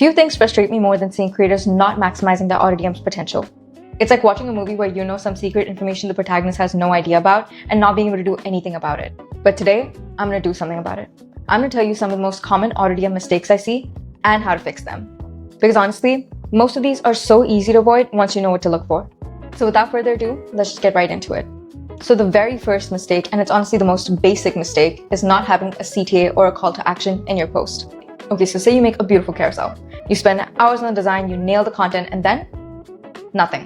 Few things frustrate me more than seeing creators not maximizing their AutoDM's potential. It's like watching a movie where you know some secret information the protagonist has no idea about and not being able to do anything about it. But today, I'm going to do something about it. I'm going to tell you some of the most common AutoDM mistakes I see and how to fix them. Because honestly, most of these are so easy to avoid once you know what to look for. So without further ado, let's just get right into it. So the very first mistake, and it's honestly the most basic mistake, is not having a CTA or a call to action in your post. Okay, so say you make a beautiful carousel. You spend hours on the design, you nail the content, and then nothing.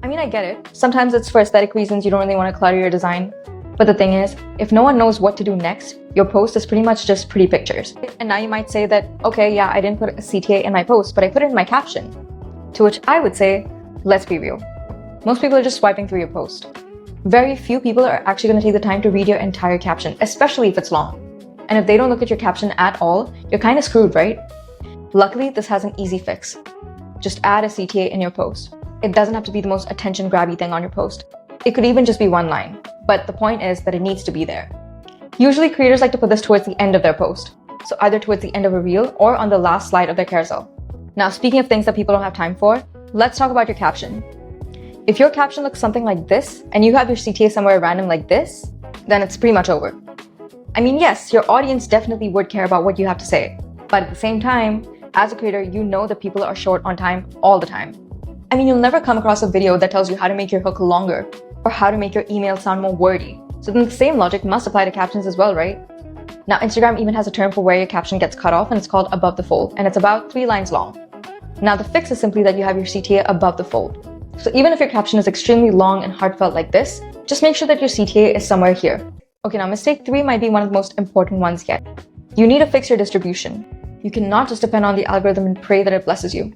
I mean, I get it. Sometimes it's for aesthetic reasons, you don't really want to clutter your design. But the thing is, if no one knows what to do next, your post is pretty much just pretty pictures. And now you might say that, okay, yeah, I didn't put a CTA in my post, but I put it in my caption. To which I would say, let's be real. Most people are just swiping through your post. Very few people are actually going to take the time to read your entire caption, especially if it's long. And if they don't look at your caption at all, you're kind of screwed, right? Luckily, this has an easy fix. Just add a CTA in your post. It doesn't have to be the most attention-grabby thing on your post. It could even just be one line. But the point is that it needs to be there. Usually, creators like to put this towards the end of their post. So either towards the end of a reel or on the last slide of their carousel. Now, speaking of things that people don't have time for, let's talk about your caption. If your caption looks something like this, and you have your CTA somewhere random like this, then it's pretty much over. I mean, yes, your audience definitely would care about what you have to say. But at the same time, as a creator, you know that people are short on time all the time. I mean, you'll never come across a video that tells you how to make your hook longer or how to make your email sound more wordy. So then the same logic must apply to captions as well, right? Now, Instagram even has a term for where your caption gets cut off, and it's called above the fold, and it's about 3 lines long. Now, the fix is simply that you have your CTA above the fold. So even if your caption is extremely long and heartfelt like this, just make sure that your CTA is somewhere here. Okay, now mistake 3 might be one of the most important ones yet. You need to fix your distribution. You cannot just depend on the algorithm and pray that it blesses you.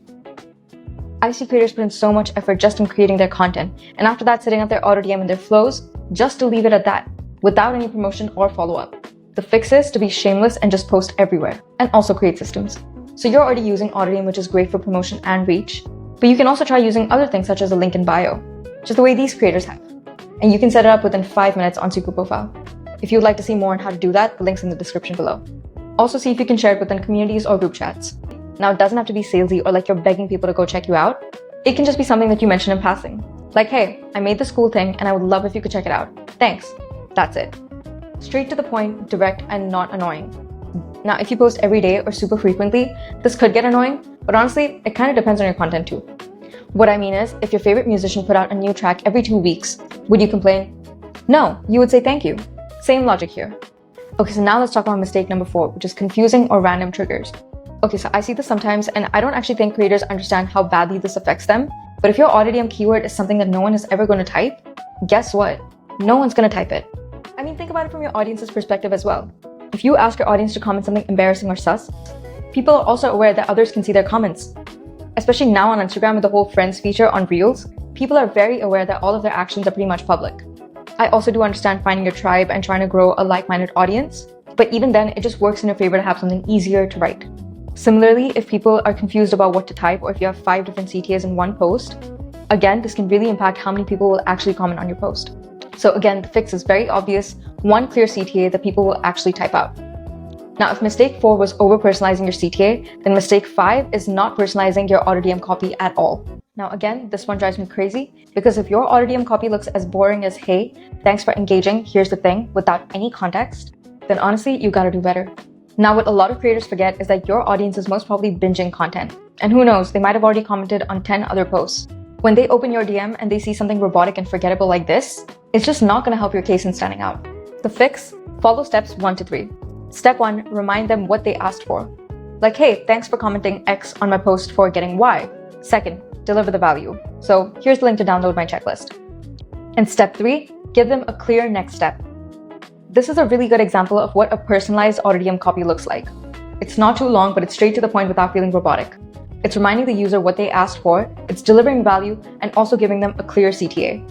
I see creators put in so much effort just in creating their content, and after that setting up their AutoDM and their flows, just to leave it at that, without any promotion or follow-up. The fix is to be shameless and just post everywhere, and also create systems. So you're already using AutoDM, which is great for promotion and reach, but you can also try using other things such as a link in bio, just the way these creators have. And you can set it up within 5 minutes on SuperProfile. If you'd like to see more on how to do that, the link's in the description below. Also see if you can share it within communities or group chats. Now, it doesn't have to be salesy or like you're begging people to go check you out. It can just be something that you mention in passing. Like, hey, I made this cool thing and I would love if you could check it out. Thanks. That's it. Straight to the point, direct, and not annoying. Now, if you post every day or super frequently, this could get annoying, but honestly, it kind of depends on your content too. What I mean is, if your favorite musician put out a new track every 2 weeks, would you complain? No, you would say thank you. Same logic here. Okay, so now let's talk about mistake number 4, which is confusing or random triggers. Okay, so I see this sometimes, and I don't actually think creators understand how badly this affects them. But if your AutoDM keyword is something that no one is ever going to type, guess what? No one's going to type it. I mean, think about it from your audience's perspective as well. If you ask your audience to comment something embarrassing or sus, people are also aware that others can see their comments. Especially now on Instagram with the whole friends feature on Reels, people are very aware that all of their actions are pretty much public. I also do understand finding your tribe and trying to grow a like-minded audience, but even then, it just works in your favor to have something easier to write. Similarly, if people are confused about what to type or if you have 5 different CTAs in one post, again, this can really impact how many people will actually comment on your post. So again, the fix is very obvious, one clear CTA that people will actually type out. Now, if mistake 4 was over-personalizing your CTA, then mistake 5 is not personalizing your AutoDM copy at all. Now again, this one drives me crazy because if your AutoDM copy looks as boring as, hey, thanks for engaging, here's the thing, without any context, then honestly, you gotta do better. Now, what a lot of creators forget is that your audience is most probably binging content. And who knows, they might have already commented on 10 other posts. When they open your DM and they see something robotic and forgettable like this, it's just not going to help your case in standing out. The fix? Follow steps 1 to 3. Step 1, remind them what they asked for. Like, hey, thanks for commenting X on my post for getting Y. Second, deliver the value. So here's the link to download my checklist. And step 3, give them a clear next step. This is a really good example of what a personalized AutoDM copy looks like. It's not too long, but it's straight to the point without feeling robotic. It's reminding the user what they asked for, it's delivering value, and also giving them a clear CTA.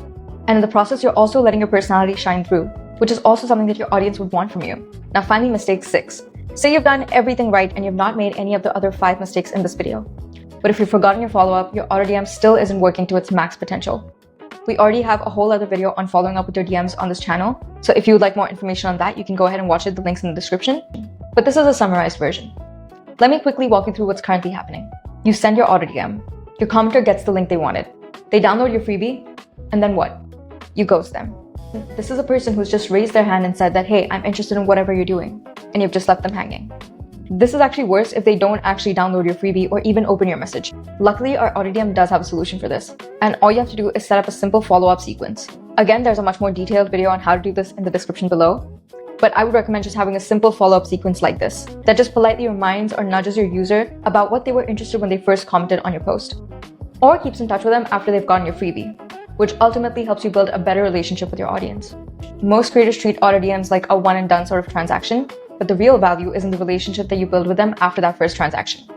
And in the process, you're also letting your personality shine through, which is also something that your audience would want from you. Now finally, mistake 6. Say you've done everything right and you've not made any of the other 5 mistakes in this video. But if you've forgotten your follow-up, your AutoDM still isn't working to its max potential. We already have a whole other video on following up with your DMs on this channel, so if you would like more information on that, you can go ahead and watch it, the link's in the description. But this is a summarized version. Let me quickly walk you through what's currently happening. You send your AutoDM. Your commenter gets the link they wanted. They download your freebie, and then what? You ghost them. This is a person who's just raised their hand and said that, hey, I'm interested in whatever you're doing, and you've just left them hanging. This is actually worse if they don't actually download your freebie or even open your message. Luckily, our AutoDM does have a solution for this, and all you have to do is set up a simple follow-up sequence. Again, there's a much more detailed video on how to do this in the description below, but I would recommend just having a simple follow-up sequence like this that just politely reminds or nudges your user about what they were interested when they first commented on your post, or keeps in touch with them after they've gotten your freebie, which ultimately helps you build a better relationship with your audience. Most creators treat AutoDMs like a one and done sort of transaction, but the real value is in the relationship that you build with them after that first transaction.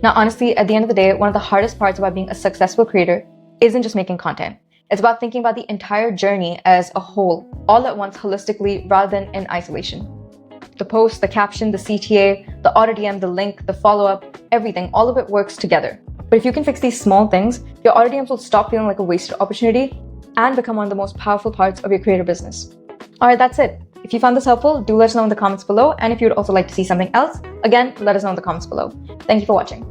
Now, honestly, at the end of the day, one of the hardest parts about being a successful creator isn't just making content. It's about thinking about the entire journey as a whole, all at once holistically rather than in isolation. The post, the caption, the CTA, the AutoDM, the link, the follow-up, everything, all of it works together. But if you can fix these small things, your AutoDMs will stop feeling like a wasted opportunity and become one of the most powerful parts of your creator business. Alright, that's it. If you found this helpful, do let us know in the comments below, and if you would also like to see something else, again, let us know in the comments below. Thank you for watching.